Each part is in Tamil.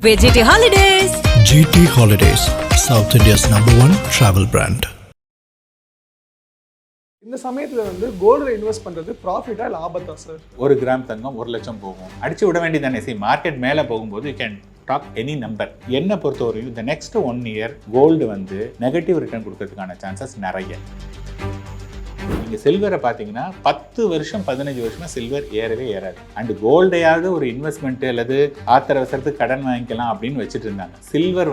GT Holidays. GT Holidays, South India's #1 travel brand. இந்த சமயத்தில் கோல்டில் இன்வெஸ்ட் பண்ணுறது ப்ராஃபிட்டா இல்லை ஆபத்தா சார்? 1 கிராம் தங்கம் 1 லட்சம் போகும், அடிச்சு விட வேண்டியதானே. மார்க்கெட் மேலே போகும்போது you can talk any number. என்ன பொறுத்தவரையும் இந்த next 1 year gold negative return கொடுக்கறதுக்கான சான்சஸ் நிறைய. நீங்கள் சில்வரை பார்த்தீங்கன்னா 10 வருஷம் 15 வருஷமாக சில்வர் ஏறவே ஏறாது. அண்ட் கோல்டையாவது ஒரு இன்வெஸ்ட்மெண்ட் அல்லது ஆத்திர அவசரத்துக்கு கடன் வாங்கிக்கலாம் அப்படின்னு வச்சுட்டு இருந்தாங்க. Silver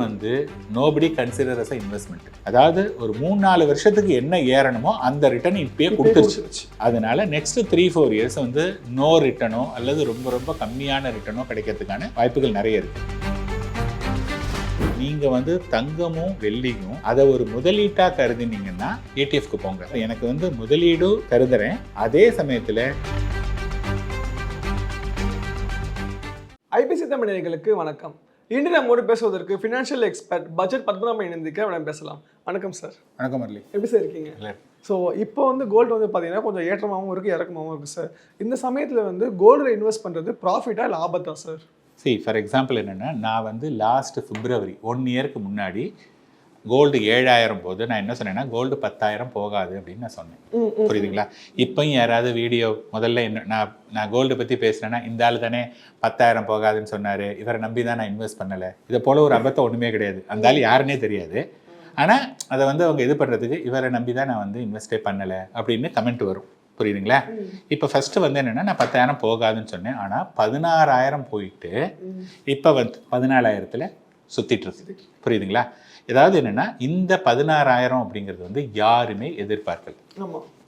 nobody consider as investment. அதாவது ஒரு 3-4 வருஷத்துக்கு என்ன ஏறணுமோ அந்த ரிட்டர்ன் இப்பயே கொடுத்துருச்சு. அதனால நெக்ஸ்ட் 3-4 இயர்ஸ் நோ ரிட்டர்னோ அல்லது ரொம்ப ரொம்ப கம்மியான ரிட்டர்னோ கிடைக்கிறதுக்கான வாய்ப்புகள் நிறைய இருக்கு. நீங்கள் தங்கமும் வெள்ளியும் அதை ஒரு முதலீட்டாக கருதினீங்கன்னா ஏடிஎஃப்க்கு போங்க. எனக்கு முதலீடு கருதுறேன். அதே சமயத்தில் ஐபிசி தமிழர்களுக்கு வணக்கம். இன்று நம்மோடு பேசுவதற்கு ஃபினான்ஷியல் எக்ஸ்பர்ட் பட்ஜெட் பத்மநாபன் இணைந்திருக்க பேசலாம். வணக்கம் சார். வணக்கம் மர்லி. எப்படி சார் இருக்கீங்க? ஸோ இப்போ கோல்டு பார்த்தீங்கன்னா கொஞ்சம் ஏற்றமாகவும் இருக்குது இறக்கமாகவும் இருக்குது சார். இந்த சமயத்தில் கோல்டில் இன்வெஸ்ட் பண்ணுறது ப்ராஃபிட்டா இல்லை ஆபத்தா சார்? ஃபார் எக்ஸாம்பிள் என்னென்னா, நான் லாஸ்ட் பிப்ரவரி 1 இயருக்கு முன்னாடி கோல்டு 7000 போது நான் என்ன சொன்னேன்னா கோல்டு 10,000 போகாது அப்படின்னு நான் சொன்னேன். புரியுதுங்களா? இப்போயும் யாராவது வீடியோ முதல்ல என்ன நான் கோல்டு பற்றி பேசுகிறேன்னா, இந்த ஆள் தானே 10,000 போகாதுன்னு சொன்னார், இவரை நம்பி தான் நான் இன்வெஸ்ட் பண்ணலை, இதை போல் ஒரு அபத்தம் ஒன்றுமே கிடையாது. அந்த ஆள் யாருன்னே தெரியாது. ஆனால் அதை அவங்க இது பண்ணுறதுக்கு இவரை நம்பி தான் நான் இன்வெஸ்டே பண்ணலை அப்படின்னு கமெண்ட் வரும். புரியுதுங்களா? இப்போ ஃபஸ்ட்டு என்னென்னா, நான் 10,000 போகாதுன்னு சொன்னேன். ஆனால் 16,000 போயிட்டு இப்போ 14,000 சுற்றிட்டு இருக்குது. புரியுதுங்களா? ஏதாவது என்னென்னா, இந்த 16,000 அப்படிங்கிறது யாருமே எதிர்பார்க்கல.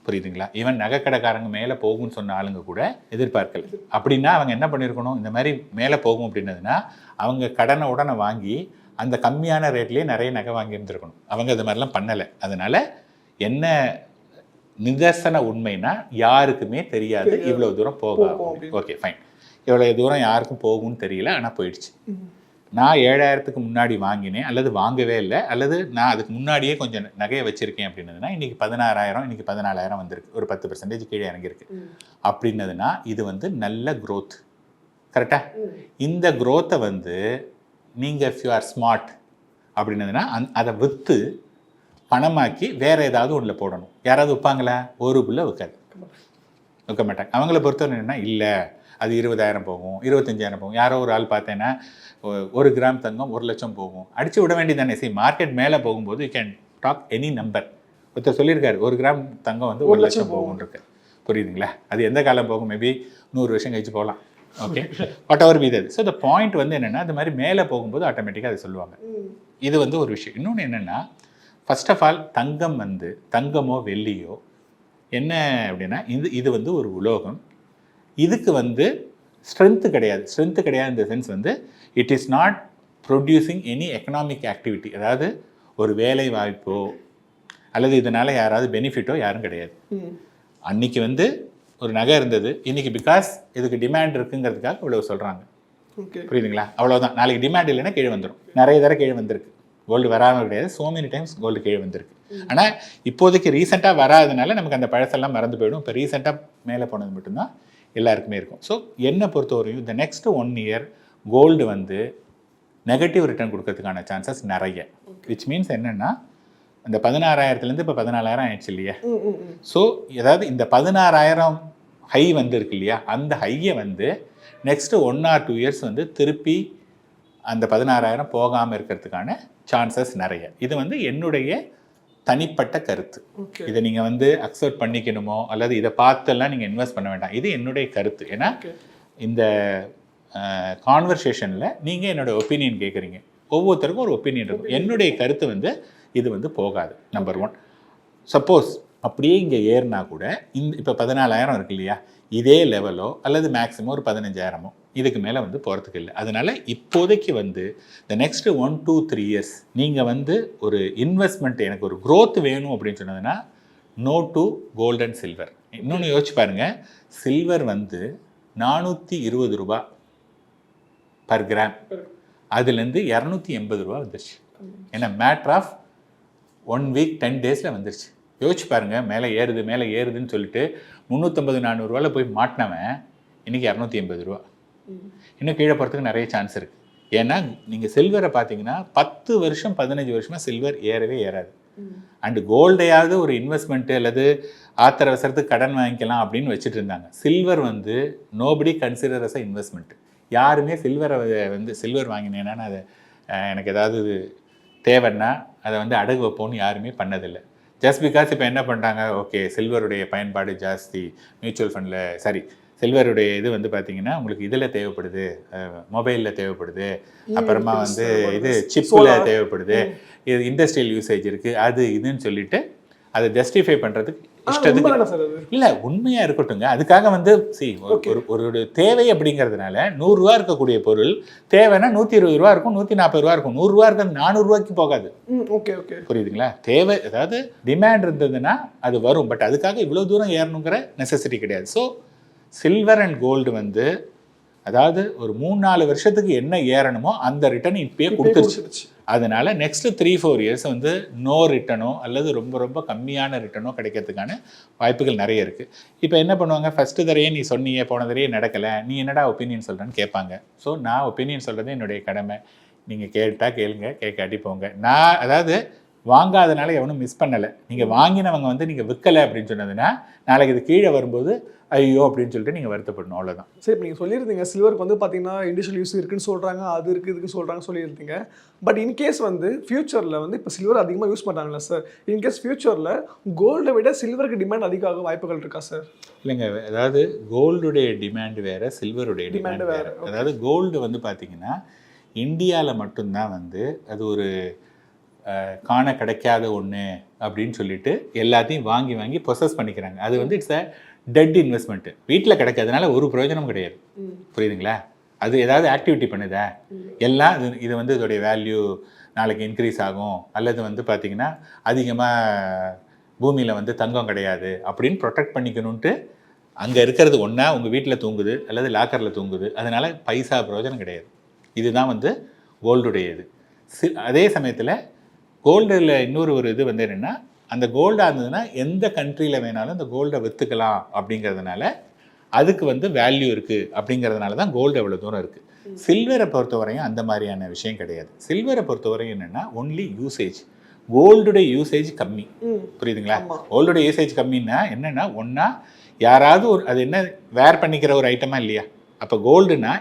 புரியுதுங்களா? ஈவன் நகைக்கடைக்காரங்க மேலே போகும்னு சொன்ன ஆளுங்க கூட எதிர்பார்க்கல. அப்படின்னா அவங்க என்ன பண்ணியிருக்கணும், இந்த மாதிரி மேலே போகும் அப்படின்னதுன்னா அவங்க கடனை உடனே வாங்கி அந்த கம்மியான ரேட்லேயே நிறைய நகை வாங்கியிருந்துருக்கணும். அவங்க அது மாதிரிலாம் பண்ணலை. அதனால் என்ன நிதர்சன உண்மைனா, யாருக்குமே தெரியாது இவ்வளோ தூரம் போகும். ஓகே ஃபைன், இவ்வளோ தூரம் யாருக்கும் போகும்னு தெரியல, ஆனால் போயிடுச்சு. நான் 7,000க்கு முன்னாடி வாங்கினேன் அல்லது வாங்கவே இல்லை, அல்லது நான் அதுக்கு முன்னாடியே கொஞ்சம் நகையை வச்சுருக்கேன் அப்படின்னதுன்னா இன்றைக்கி 16,000 இன்றைக்கி 14,000 வந்திருக்கு. ஒரு 10% கீழே இறங்கியிருக்கு. அப்படின்னதுன்னா இது நல்ல க்ரோத். கரெக்டாக? இந்த க்ரோத்தை நீங்கள் இஃப் யூ ஆர் ஸ்மார்ட் அப்படின்னதுன்னா அதை விற்று பணமாக்கி வேறு ஏதாவது ஒன்றில் போடணும். யாராவது விற்பாங்களா? ஒரு புள்ள விற்க மாட்டாங்க. அவங்கள பொறுத்தவரை என்னென்னா, இல்லை அது 20,000 போகும், 25,000 போகும். யாரோ ஒரு ஆள் பார்த்தேன்னா 1 கிராம் தங்கம் 1 லட்சம் போகும், அடிச்சு விட வேண்டியதானே. மார்க்கெட் மேலே போகும்போது you can talk any number. ஒருத்தர் சொல்லியிருக்காரு 1 கிராம் தங்கம் 1 லட்சம் போகும்னு இருக்கு. புரியுதுங்களா? அது எந்த காலம் போகும்? மேபி 100 வருஷம் கழிச்சு போகலாம். Okay, what ever be that. So the point என்னென்னா, அது மாதிரி மேலே போகும்போது ஆட்டோமேட்டிக்காக அதை சொல்லுவாங்க. இது ஒரு விஷயம். இன்னொன்று என்னென்னா, ஃபர்ஸ்ட் ஆஃப் ஆல் தங்கம் தங்கமோ வெள்ளியோ என்ன அப்படின்னா, இது ஒரு உலோகம். இதுக்கு ஸ்ட்ரென்த்து கிடையாது. இந்த sense it is not producing any economic activity. அதாவது ஒரு வேலை வாய்ப்போ அல்லது இதனால் யாராவது பெனிஃபிட்டோ யாரும் கிடையாது. அன்றைக்கி ஒரு நகை இருந்தது, இன்றைக்கி பிகாஸ் இதுக்கு டிமாண்ட் இருக்குங்கிறதுக்காக இவ்வளோ சொல்கிறாங்க. புரியுதுங்களா? அவ்வளோதான். நாளைக்கு டிமாண்ட் இல்லைன்னா கீழே வந்துடும். நிறைய தடவை கீழே வந்திருக்கு. கோல்டு வராமல் கிடையாது, ஸோ மெனி டைம்ஸ் கோல்டு கீழே வந்திருக்கு. ஆனால் இப்போதைக்கு ரீசெண்டாக வராதனால நமக்கு அந்த பழசெல்லாம் மறந்து போயிடும். இப்போ ரீசெண்டாக மேலே போனது மட்டும்தான் எல்லாருக்குமே இருக்கும். ஸோ என்னை பொறுத்தவரையும் இந்த next 1 year gold negative return கொடுக்கறதுக்கான சான்சஸ் நிறைய. விச் மீன்ஸ் என்னென்னா, இந்த 16,000லேருந்து இப்போ 14,000 ஆயிடுச்சு இல்லையா? ஸோ ஏதாவது இந்த 16,000 ஹை இருக்கு இல்லையா, அந்த ஹையை நெக்ஸ்ட் 1 or 2 இயர்ஸ் திருப்பி அந்த 16,000 போகாமல் இருக்கிறதுக்கான சான்சஸ் நிறைய. இது என்னுடைய தனிப்பட்ட கருத்து. இதை நீங்கள் அக்செப்ட் பண்ணிக்கணுமோ அல்லது இதை பார்த்தெல்லாம் நீங்கள் இன்வெஸ்ட் பண்ண வேண்டாம். இது என்னுடைய கருத்து. ஏன்னா இந்த கான்வர்சேஷனில் நீங்கள் என்னோட ஒப்பீனியன் கேட்குறீங்க. ஒவ்வொருத்தருக்கும் ஒரு ஒப்பீனியன் இருக்கும். என்னுடைய கருத்து இது போகாது. நம்பர் 1. சப்போஸ் அப்படியே இங்கே ஏறினா கூட இப்போ 14,000 இருக்கு இல்லையா, இதே லெவலோ அல்லது மேக்ஸிமம் ஒரு 15,000 இதுக்கு மேலே போகிறதுக்கு இல்லை. அதனால் இப்போதைக்கு த நெக்ஸ்ட் 1-2-3 இயர்ஸ் நீங்கள் ஒரு இன்வெஸ்ட்மெண்ட், எனக்கு ஒரு க்ரோத் வேணும் அப்படின்னு சொன்னதுன்னா no to gold and silver. இன்னொன்று யோசிச்சு பாருங்கள், சில்வர் 420 ரூபா பர் கிராம், அதுலேருந்து 280 ரூபா வந்துருச்சு. ஏன்னா மேட்ரு ஆஃப் 1 வீக் 10 டேஸில் வந்துருச்சு. யோசிச்சு பாருங்கள், மேலே ஏறுதுன்னு சொல்லிட்டு 350-400 ரூபாவில் போய் மாட்டினவன் இன்றைக்கி 280 ரூபா. இன்னும் கீழே போகிறதுக்கு நிறைய சான்ஸ் இருக்குது. ஏன்னா நீங்கள் சில்வரை பார்த்தீங்கன்னா 10 வருஷம் 15 வருஷமாக சில்வர் ஏறவே ஏறாது. அண்டு கோல்டையாவது ஒரு இன்வெஸ்ட்மெண்ட்டு அல்லது ஆத்திர அவசரத்துக்கு கடன் வாங்கிக்கலாம் அப்படின்னு வச்சுட்டு இருந்தாங்க. சில்வர் வந்து nobody consider as a investment. யாருமே சில்வரை வந்து சில்வர் வாங்கினேன்னா அதை எனக்கு ஏதாவது தேவைன்னா அதை வந்து அடகு வைப்போன்னு யாருமே பண்ணதில்லை. ஜஸ்ட் பிகாஸ் இப்போ என்ன பண்ணுறாங்க, ஓகே சில்வருடைய பயன்பாடு ஜாஸ்தி, மியூச்சுவல் ஃபண்டில் சாரி சில்வருடைய இது வந்து பார்த்தீங்கன்னா உங்களுக்கு இதில் தேவைப்படுது, மொபைலில் தேவைப்படுது, அப்புறமா வந்து இது சிப்பில் தேவைப்படுது, இது இண்டஸ்ட்ரியல் யூசேஜ் இருக்குது, அது இதுன்னு சொல்லிட்டு அதை ஜஸ்டிஃபை பண்ணுறதுக்கு இஷ்டத்துக்கு இல்லை உண்மையாக இருக்கட்டுங்க. அதுக்காக வந்து ஒரு தேவை அப்படிங்கிறதுனால 100 ரூபா இருக்கக்கூடிய பொருள் தேவைன்னா 120 ரூபா இருக்கும், 140 ரூபா இருக்கும். 100 ரூபா இருக்கிறது 400 ரூபாய்க்கு போகாது. ஓகே ஓகே புரியுதுங்களா? தேவை அதாவது டிமாண்ட் இருந்ததுன்னா அது வரும். பட் அதுக்காக இவ்வளோ தூரம் ஏறணுங்கிற நெசசிட்டி கிடையாது. ஸோ சில்வர் அண்ட் கோல்டு வந்து அதாவது ஒரு 3-4 வருஷத்துக்கு என்ன ஏறணுமோ அந்த ரிட்டர்ன் இப்பயே கொடுத்துருச்சு. அதனால நெக்ஸ்ட் 3-4 இயர்ஸ் வந்து நோ ரிட்டனோ அல்லது ரொம்ப ரொம்ப கம்மியான ரிட்டனோ கிடைக்கிறதுக்கான வாய்ப்புகள் நிறைய இருக்குது. இப்போ என்ன பண்ணுவாங்க, ஃபஸ்ட்டு தரையே நீ சொன்னியே போன தரையே நடக்கலை, நீ என்னடா ஒப்பீனியன் சொல்கிறேன்னு கேட்பாங்க. ஸோ நான் ஒப்பீனியன் சொல்கிறது என்னுடைய கடமை. நீங்கள் கேட்டால் கேளுங்க, கேட்காட்டி போங்க. நான் அதாவது வாங்காதனால எவனும் மிஸ் பண்ணலை. நீங்கள் வாங்கினவங்க வந்து நீங்கள் விற்கலை அப்படின்னு சொன்னதுன்னா நாளைக்கு இது கீழே வரும்போது ஐயோ அப்படின்னு சொல்லிட்டு நீங்கள் வருத்தப்படணும், அவ்வளோதான். சரி, இப்போ நீங்கள் சொல்லியிருந்தீங்க சில்வருக்கு வந்து பார்த்தீங்கன்னா இண்டஸ்ட்ரியல் யூஸ் இருக்குன்னு சொல்கிறாங்க, அது இருக்குது இதுக்கு சொல்கிறாங்க சொல்லியிருந்தீங்க. பட் இன்கேஸ் வந்து ஃபியூச்சரில் வந்து இப்போ சில்வர் அதிகமாக யூஸ் பண்ணுறாங்களா சார்? இன்கேஸ் ஃபியூச்சரில் கோல்டை விட சில்வருக்கு டிமாண்ட் அதிகமாக வாய்ப்புகள் இருக்கா சார்? இல்லைங்க, அதாவது கோல்டுடைய டிமாண்ட் வேறு, சில்வருடைய டிமாண்ட் வேறு. அதாவது கோல்டு வந்து பார்த்தீங்கன்னா இந்தியாவில் மட்டும்தான் வந்து அது ஒரு காண கிடைக்காத ஒன்று அப்படின்னு சொல்லிட்டு எல்லாத்தையும் வாங்கி வாங்கி ப்ரொசஸ் பண்ணிக்கிறாங்க. அது வந்து இட்ஸ் அ டெட் இன்வெஸ்ட்மெண்ட்டு. வீட்டில் கிடைக்காதனால ஒரு பிரயோஜனம் கிடையாது. புரியுதுங்களா? அது ஏதாவது ஆக்டிவிட்டி பண்ணுதா? எல்லாம் இது வந்து இதோடைய வேல்யூ நாளைக்கு இன்க்ரீஸ் ஆகும், அல்லது வந்து பார்த்திங்கன்னா அதிகமாக பூமியில் வந்து தங்கம் கிடையாது அப்படின்னு ப்ரொடெக்ட் பண்ணிக்கணுன்ட்டு அங்கே இருக்கிறது ஒன்றா உங்கள் வீட்டில் தூங்குது அல்லது லாக்கரில் தூங்குது. அதனால் பைசா பிரயோஜனம் கிடையாது. இதுதான் வந்து கோல்டுடைய இது. அதே சமயத்தில் கோல்டில் இன்னொரு இது வந்து என்னென்னா, அந்த கோல்டாக இருந்ததுன்னா எந்த கண்ட்ரியில் வேணாலும் அந்த கோல்டை விற்றுக்கலாம் அப்படிங்கிறதுனால அதுக்கு வந்து வேல்யூ இருக்குது. அப்படிங்கிறதுனால தான் கோல்டு எவ்வளோ தூரம் இருக்குது. சில்வரை பொறுத்தவரையும் அந்த மாதிரியான விஷயம் கிடையாது. சில்வரை பொறுத்தவரையும் என்னென்னா ஒன்லி யூசேஜ். கோல்டுடைய யூசேஜ் கம்மி. புரியுதுங்களா? கோல்டுடைய யூசேஜ் கம்மின்னா என்னென்னா, ஒன்றா யாராவது ஒரு அது என்ன வேர் பண்ணிக்கிற ஒரு ஐட்டமாக இல்லையா? அப்போ கோல்டுனா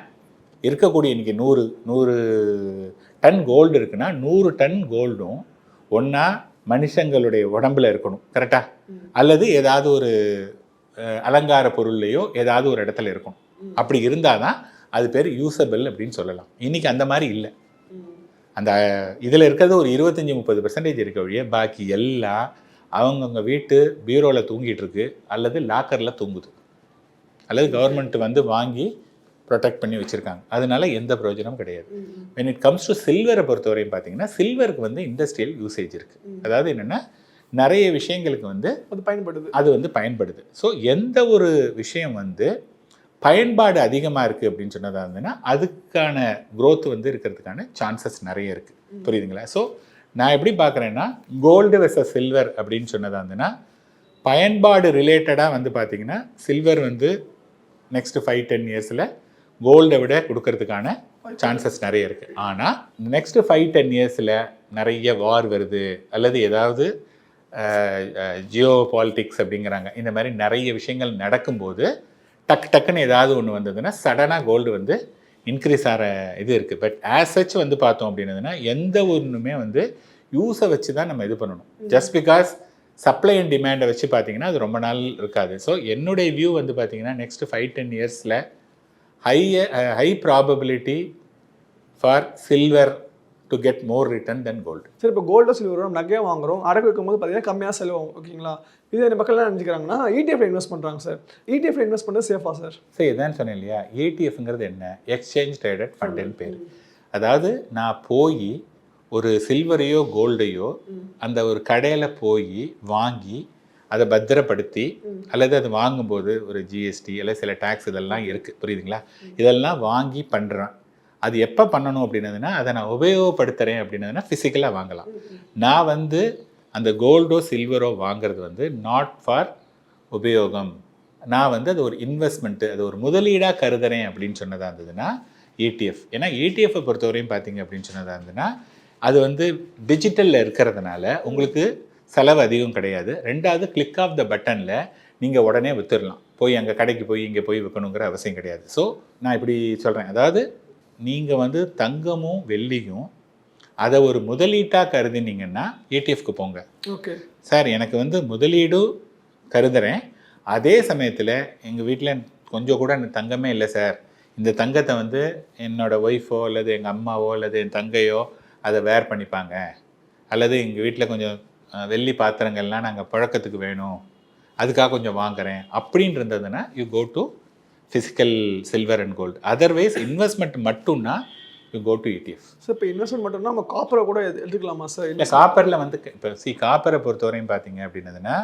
இருக்கக்கூடிய இன்றைக்கி 100 டன் கோல்டு இருக்குன்னா 100 டன் கோல்டும் ஒன்றா மனுஷங்களுடைய உடம்புல இருக்கணும், கரெக்டாக? அல்லது ஏதாவது ஒரு அலங்கார பொருள்லையோ ஏதாவது ஒரு இடத்துல இருக்கணும். அப்படி இருந்தால் தான் அது பேர் யூசபிள் அப்படின்னு சொல்லலாம். இன்றைக்கி அந்த மாதிரி இல்லை. அந்த இதில் இருக்கிறது ஒரு 25-30% இருக்க வழியே பாக்கி எல்லாம் அவங்கவுங்க வீட்டு பீரோவில் தூங்கிட்டு இருக்கு, அல்லது லாக்கரில் தூங்குது, அல்லது கவர்மெண்ட் வந்து வாங்கி ப்ரொடெக்ட் பண்ணி வச்சுருக்காங்க. அதனால எந்த பிரயோஜனமும் கிடையாது. when it comes to சில்வரை பொறுத்தவரையும் பார்த்தீங்கன்னா சில்வருக்கு வந்து இண்டஸ்ட்ரியல் யூசேஜ் இருக்குது. அதாவது என்னென்னா நிறைய விஷயங்களுக்கு வந்து அது வந்து பயன்படுது. ஸோ எந்த ஒரு விஷயம் வந்து பயன்பாடு அதிகமாக இருக்குது அப்படின்னு சொன்னதாக இருந்ததுன்னா அதுக்கான க்ரோத் வந்து இருக்கிறதுக்கான சான்சஸ் நிறைய இருக்குது. புரியுதுங்களா? ஸோ நான் எப்படி பார்க்குறேன்னா கோல்டு வெர்சஸ் சில்வர் அப்படின்னு சொன்னதாக இருந்ததுன்னா பயன்பாடு ரிலேட்டடாக வந்து பார்த்திங்கன்னா சில்வர் வந்து நெக்ஸ்ட் 5-10 இயர்ஸில் கோல்டை விட கொடுக்கறதுக்கான சான்சஸ் நிறைய இருக்குது. ஆனால் நெக்ஸ்ட் 5-10 இயர்ஸில் நிறைய வார் வருது, அல்லது ஏதாவது ஜியோ பாலிட்டிக்ஸ் அப்படிங்கிறாங்க, இந்த மாதிரி நிறைய விஷயங்கள் நடக்கும்போது டக்குன்னு ஏதாவது ஒன்று வந்ததுன்னா சடனாக கோல்டு வந்து இன்க்ரீஸ் ஆகிற இது இருக்குது. பட் ஆஸ் சச் வந்து பார்த்தோம் அப்படின்னதுன்னா எந்த ஒன்றுமே வந்து யூஸை வச்சு தான் நம்ம இது பண்ணணும். ஜஸ்ட் பிகாஸ் சப்ளை அண்ட் டிமாண்டை வச்சு பார்த்தீங்கன்னா அது ரொம்ப நாள் இருக்காது. ஸோ என்னுடைய வியூ வந்து பார்த்தீங்கன்னா நெக்ஸ்ட் 5-10 இயர்ஸில் high probability for silver to get more return than gold. சரி, இப்போ கோல்டோ சில்வரோ நகையை வாங்குறோம், அடகு வைக்கும்போது பார்த்தீங்கன்னா கம்மியாக செலவாகும், ஓகேங்களா? இதே மக்கள் என்ன நினச்சிக்கிறாங்கன்னா ETF இன்வெஸ்ட் பண்ணுறாங்க சார். ETF இன்வெஸ்ட் பண்ணுறது சேஃபா சார்? சரி, இதான் சொன்னேன் இல்லையா, ETFங்கிறது என்ன, எக்ஸ்சேஞ்ச் ட்ரேடட் ஃபண்டுன்னு பேர். அதாவது நான் போய் ஒரு சில்வரையோ கோல்டையோ அந்த ஒரு கடையில் போய் வாங்கி அதை பத்திரப்படுத்தி, அல்லது அது வாங்கும்போது ஒரு ஜிஎஸ்டி அல்லது சில டேக்ஸ் இதெல்லாம் இருக்குது, புரியுதுங்களா? இதெல்லாம் வாங்கி பண்ணுறேன். அது எப்போ பண்ணணும் அப்படின்னதுன்னா அதை நான் உபயோகப்படுத்துகிறேன் அப்படின்னதுன்னா ஃபிசிக்கலாக வாங்கலாம். நான் வந்து அந்த கோல்டோ சில்வரோ வாங்கிறது வந்து நாட் ஃபார் உபயோகம். நான் வந்து அது ஒரு இன்வெஸ்ட்மெண்ட்டு, அது ஒரு முதலீடாக கருதுறேன் அப்படின்னு சொன்னதாக இருந்ததுன்னா ETF. ஏன்னா ETF பொறுத்தவரையும் பார்த்தீங்க அப்படின்னு சொன்னதாக இருந்ததுன்னா அது வந்து டிஜிட்டலில் இருக்கிறதுனால உங்களுக்கு செலவு அதிகம் கிடையாது. ரெண்டாவது கிளிக் ஆஃப் த பட்டனில் நீங்கள் உடனே விற்றுடலாம். போய் அங்கே கடைக்கு போய் இங்கே போய் விற்கணுங்கிற அவசியம் கிடையாது. ஸோ நான் இப்படி சொல்கிறேன், அதாவது நீங்கள் வந்து தங்கமும் வெள்ளியும் அதை ஒரு முதலீட்டாக கருதினீங்கன்னா ETFக்கு போங்க. ஓகே சார், எனக்கு வந்து முதலீடு கருதுகிறேன், அதே சமயத்தில் எங்கள் வீட்டில் கொஞ்சம் கூட தங்கமே இல்லை சார், இந்த தங்கத்தை வந்து என்னோடய ஒய்ஃபோ அல்லது எங்கள் அம்மாவோ அல்லது என் தங்கையோ அதை வேர் பண்ணிப்பாங்க, அல்லது எங்கள் வீட்டில் கொஞ்சம் வெள்ளி பாத்திரங்கள்லாம் நாங்கள் பழக்கத்துக்கு வேணும், அதுக்காக கொஞ்சம் வாங்குகிறேன் அப்படின்னு இருந்ததுன்னா you go to physical silver and gold. Otherwise investment மட்டும்னா you go to ETF. Sir இப்போ இன்வெஸ்ட்மெண்ட் மட்டும்னா நம்ம காப்பரை கூட எடுத்துக்கலாமா சார்? இல்லை, காப்பரில் வந்து இப்போ காப்பரை பொறுத்தவரையும் பார்த்தீங்க அப்படின்னதுன்னா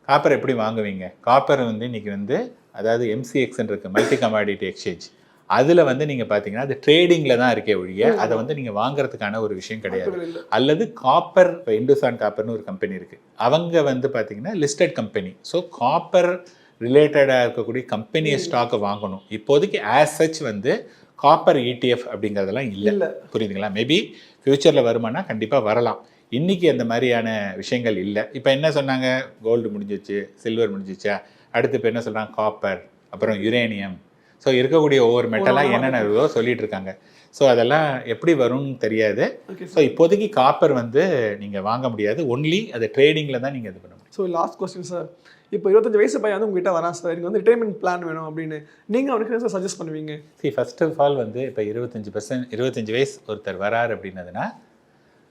காப்பர் எப்படி வாங்குவீங்க? காப்பர் வந்து இன்றைக்கி வந்து அதாவது MCX இருக்குது, மல்டி கமாடிட்டி எக்ஸ்சேஞ்ச், அதில் வந்து நீங்கள் பார்த்தீங்கன்னா அது ட்ரேடிங்கில் தான் இருக்கே ஒழிய அதை வந்து நீங்கள் வாங்குறதுக்கான ஒரு விஷயம் கிடையாது. அல்லது காப்பர், இப்போ இந்துஸ்தான் காப்பர்னு ஒரு கம்பெனி இருக்குது, அவங்க வந்து பார்த்தீங்கன்னா லிஸ்டட் கம்பெனி. ஸோ காப்பர் ரிலேட்டடாக இருக்கக்கூடிய கம்பெனியை ஸ்டாக்கை வாங்கணும். இப்போதைக்கு ஆஸ் சச் வந்து காப்பர் ETF அப்படிங்கிறதெல்லாம் இல்லை. புரியுதுங்களா? மேபி ஃப்யூச்சரில் வருமானா கண்டிப்பாக வரலாம். இன்றைக்கி அந்த மாதிரியான விஷயங்கள் இல்லை. இப்போ என்ன சொன்னாங்க, கோல்டு முடிஞ்சிச்சு, சில்வர் முடிஞ்சிச்சா, அடுத்து இப்போ என்ன சொல்கிறாங்க, காப்பர், அப்புறம் யுரேனியம். ஸோ இருக்கக்கூடிய ஒவ்வொரு மெட்டலாக என்னென்ன சொல்லிட்டு இருக்காங்க. ஸோ அதெல்லாம் எப்படி வரும்னு தெரியாது. ஸோ இப்போதைக்கு காப்பர் வந்து நீங்கள் வாங்க முடியாது, ஒன்லி அது ட்ரேடிங்கில் தான் நீங்கள் இது பண்ண முடியும். ஸோ லாஸ்ட் கொஸ்டின் சார், இப்போ 25 வயசு பையன் வந்து உங்ககிட்ட வரான் சார், எனக்கு வந்து ரிட்டைர்மெண்ட் பிளான் வேணும் அப்படின்னு, நீங்கள் அவனுக்கு என்ன சஜஸ்ட் பண்ணுவீங்க? ஃபர்ஸ்ட் ஆஃப் ஆல் வந்து இப்போ 25 வயசு ஒருத்தர் வராரு அப்படின்னதுன்னா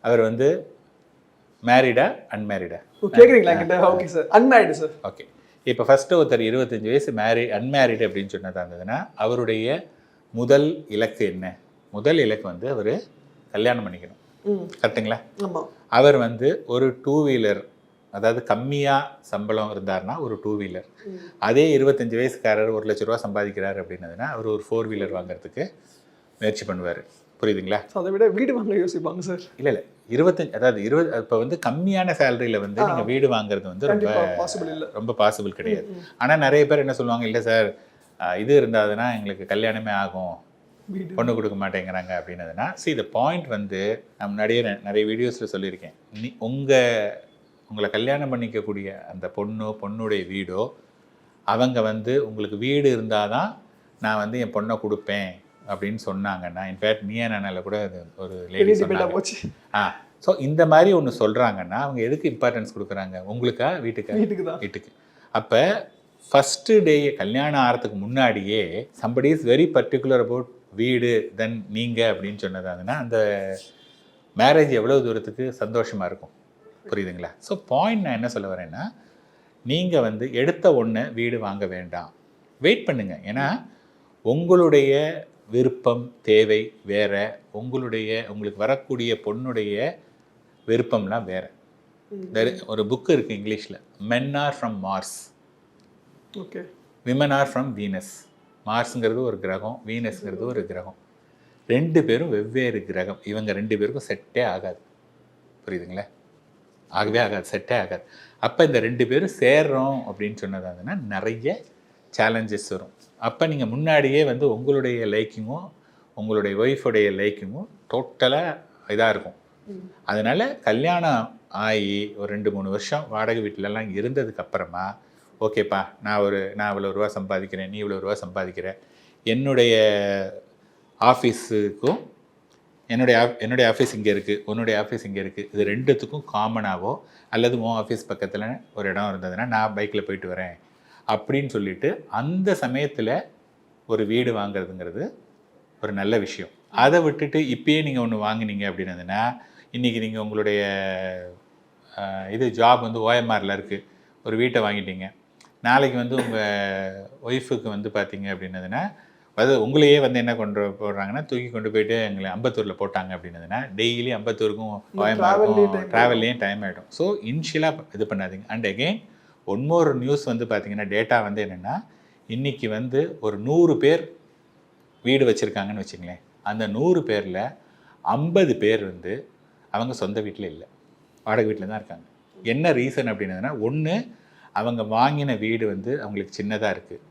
அவர் வந்து மேரிடா அன்மேரிடா கேட்குறீங்களா என்கிட்ட? Okay sir, unmarried sir. Okay, இப்போ ஃபஸ்ட்டு ஒருத்தர் 25 வயசு அன்மேரிடு அப்படின்னு சொன்னதாக இருந்ததுன்னா அவருடைய முதல் இலக்கு என்ன? முதல் இலக்கு வந்து அவர் கல்யாணம் பண்ணிக்கணும். கரெக்டுங்களா? ஆமாம். அவர் வந்து ஒரு 2 வீலர், அதாவது கம்மியாக சம்பளம் இருந்தார்னா ஒரு 2 வீலர், அதே 25 வயசுக்காரர் 1 லட்ச ரூபா சம்பாதிக்கிறார் அப்படின்னதுன்னா அவர் ஒரு 4 வீலர் வாங்குறதுக்கு முயற்சி பண்ணுவார். புரியுதுங்களா? அதை விட வீடு வாங்க யோசிப்பாங்க சார். இல்லை 25, அதாவது 20, இப்போ வந்து கம்மியான சேலரியில் வந்து நீங்கள் வீடு வாங்குறது வந்து ரொம்ப பாசிபிள் கிடையாது. ஆனால் நிறைய பேர் என்ன சொல்லுவாங்க, இல்லை சார் இது இருந்தாதுன்னா எங்களுக்கு கல்யாணமே ஆகும், பொண்ணு கொடுக்க மாட்டேங்கிறாங்க அப்படின்னதுன்னா, இந்த பாயிண்ட் வந்து நான் முன்னாடியே நிறைய வீடியோஸில் சொல்லியிருக்கேன். உங்களை கல்யாணம் பண்ணிக்கக்கூடிய அந்த பொண்ணுடைய வீடோ, அவங்க வந்து உங்களுக்கு வீடு இருந்தால் தான் நான் வந்து என் பொண்ணை கொடுப்பேன் அப்படின்னு சொன்னாங்கன்னா, இன்ஃபேக்ட் நீ என்னால கூட அது ஒரு லேடி சொன்னாங்க. ஸோ இந்த மாதிரி ஒன்று சொல்கிறாங்கன்னா அவங்க எதுக்கு இம்பார்ட்டன்ஸ் கொடுக்குறாங்க? உங்களுக்கா வீட்டுக்கு. அப்போ ஃபஸ்ட்டு டே கல்யாணம் ஆகிறதுக்கு முன்னாடியே somebody is very particular about வீடு தென் நீங்கள் அப்படின்னு சொன்னதாங்கன்னா அந்த மேரேஜ் எவ்வளோ தூரத்துக்கு சந்தோஷமாக இருக்கும். புரியுதுங்களா? ஸோ பாயிண்ட் நான் என்ன சொல்ல வரேன்னா, நீங்கள் வந்து எடுத்த ஒன்று வீடு வாங்க வேண்டாம், வெயிட் பண்ணுங்கள். ஏன்னா உங்களுடைய விருப்பம் தேவை வேற, உங்களுக்கு வரக்கூடிய பொண்ணுடைய விருப்பம்லாம் வேற. ஒரு புக்கு இருக்குது இங்கிலீஷில், men are from Mars, okay, women are from Venus. மார்ஸுங்கிறது ஒரு கிரகம், வீனஸ்ங்கிறது ஒரு கிரகம். 2 பேரும் வெவ்வேறு கிரகம். இவங்க 2 பேருக்கும் செட்டே ஆகாது. புரியுதுங்களா? ஆகவே ஆகாது, செட்டே ஆகாது. அப்போ இந்த 2 பேரும் சேர்றோம் அப்படின்னு சொன்னதாங்கன்னா நிறைய சேலஞ்சஸ் வரும். அப்போ நீங்கள் முன்னாடியே வந்து உங்களுடைய லைக்கிங்கும் உங்களுடைய ஒய்ஃபுடைய லைக்கிங்கும் டோட்டலாக இதாக இருக்கும். அதனால் கல்யாணம் ஆகி ஒரு 2-3 வருஷம் வாடகை வீட்டிலலாம் இருந்ததுக்கப்புறமா, ஓகேப்பா நான் இவ்வளோ ரூபா சம்பாதிக்கிறேன், நீ இவ்வளோ ரூபா சம்பாதிக்கிற, என்னுடைய ஆஃபீஸுக்கும் என்னுடைய ஆஃபீஸ் இங்கே இருக்குது, உன்னுடைய ஆஃபீஸ் இங்கே இருக்குது, இது 2த்துக்கும் காமனாகவோ அல்லது உன் ஆஃபீஸ் பக்கத்தில் ஒரு இடம் இருந்ததுன்னா நான் பைக்கில் போயிட்டு வரேன் அப்படின்னு சொல்லிட்டு அந்த சமயத்தில் ஒரு வீடு வாங்குறதுங்கிறது ஒரு நல்ல விஷயம். அதை விட்டுட்டு இப்பயே நீங்கள் ஒன்று வாங்கினீங்க அப்படின்னதுன்னா, இன்றைக்கி நீங்கள் உங்களுடைய ஜாப் வந்து OMRல இருக்குது, ஒரு வீட்டை வாங்கிட்டீங்க, நாளைக்கு வந்து உங்கள் ஒய்ஃபுக்கு வந்து பார்த்தீங்க அப்படின்னதுன்னா, அது உங்களையே வந்து என்ன போடுறாங்கன்னா தூக்கி கொண்டு போயிட்டு எங்களை அம்பத்தூரில் போட்டாங்க அப்படின்னதுன்னா, டெய்லி அம்பத்தூருக்கும் OMRக்கும் ட்ராவல்லையும் டைம் ஆகிடும். ஸோ இனிஷியலாக இது பண்ணாதீங்க. And again one more news வந்து பார்த்தீங்கன்னா, டேட்டா வந்து என்னென்னா, இன்றைக்கி வந்து ஒரு 100 பேர் வீடு வச்சுருக்காங்கன்னு வச்சுங்களேன், அந்த 100 பேரில் 50 பேர் வந்து அவங்க சொந்த வீட்டில் இல்லை, வாடகை வீட்டில் தான் இருக்காங்க. என்ன ரீசன் அப்படின்னதுன்னா, ஒன்று அவங்க வாங்கின வீடு வந்து அவங்களுக்கு சின்னதாக இருக்குது,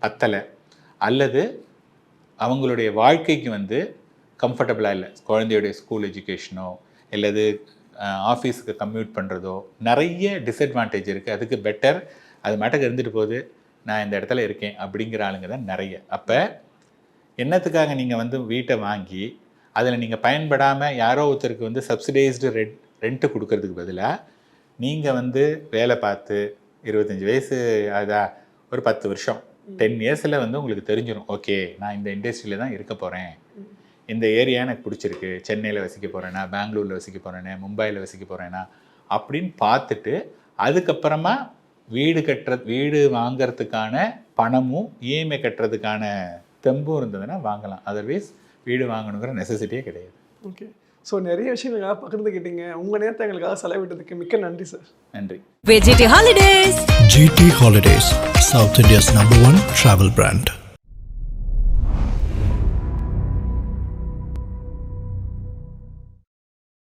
பத்தலை, அல்லது அவங்களுடைய வாழ்க்கைக்கு வந்து கம்ஃபர்டபுளாக இல்லை. குழந்தையுடைய ஸ்கூல் எஜுகேஷனோ இல்லது ஆஃபீஸுக்கு கம்யூட் பண்ணுறதோ நிறைய டிஸ்அட்வான்டேஜ் இருக்குது. அதுக்கு பெட்டர் அது மாட்டுக்கு இருந்துட்டு போகுது, நான் இந்த இடத்துல இருக்கேன் அப்படிங்கிற ஆளுங்க தான் நிறைய. அப்போ என்னத்துக்காக நீங்கள் வந்து வீட்டை வாங்கி அதில் நீங்கள் பயன்படாமல் யாரோ ஒருத்தருக்கு வந்து சப்சிடைஸ்டு ரெண்ட்டு கொடுக்கறதுக்கு பதிலாக நீங்கள் வந்து வேலை பார்த்து 25 வயசு அதா ஒரு 10 வருஷம் 10 இயர்ஸில் வந்து உங்களுக்கு தெரிஞ்சிடும், ஓகே நான் இந்த இண்டஸ்ட்ரியில் தான் இருக்க போகிறேன், இந்த ஏரியா எனக்கு பிடிச்சிருக்கு, சென்னையில் வசிக்க போகிறேன்னா, பெங்களூரில் வசிக்க போகிறேன்னா, மும்பையில் வசிக்க போகிறேன்னா அப்படின்னு பார்த்துட்டு அதுக்கப்புறமா வீடு வாங்கிறதுக்கான பணமும் இஎம்ஐ கட்டுறதுக்கான தெம்பும் இருந்ததுன்னா வாங்கலாம். அதர்வைஸ் வீடு வாங்கணுங்கிற நெசசிட்டியே கிடையாது. ஓகே, ஸோ நிறைய விஷயங்களுக்காக பகிர்ந்துக்கிட்டீங்க. உங்கள் நேரத்தை எங்களுக்காக செலவிட்டதுக்கு மிக்க நன்றி சார். நன்றி. GT Holidays, South India's #1 travel brand.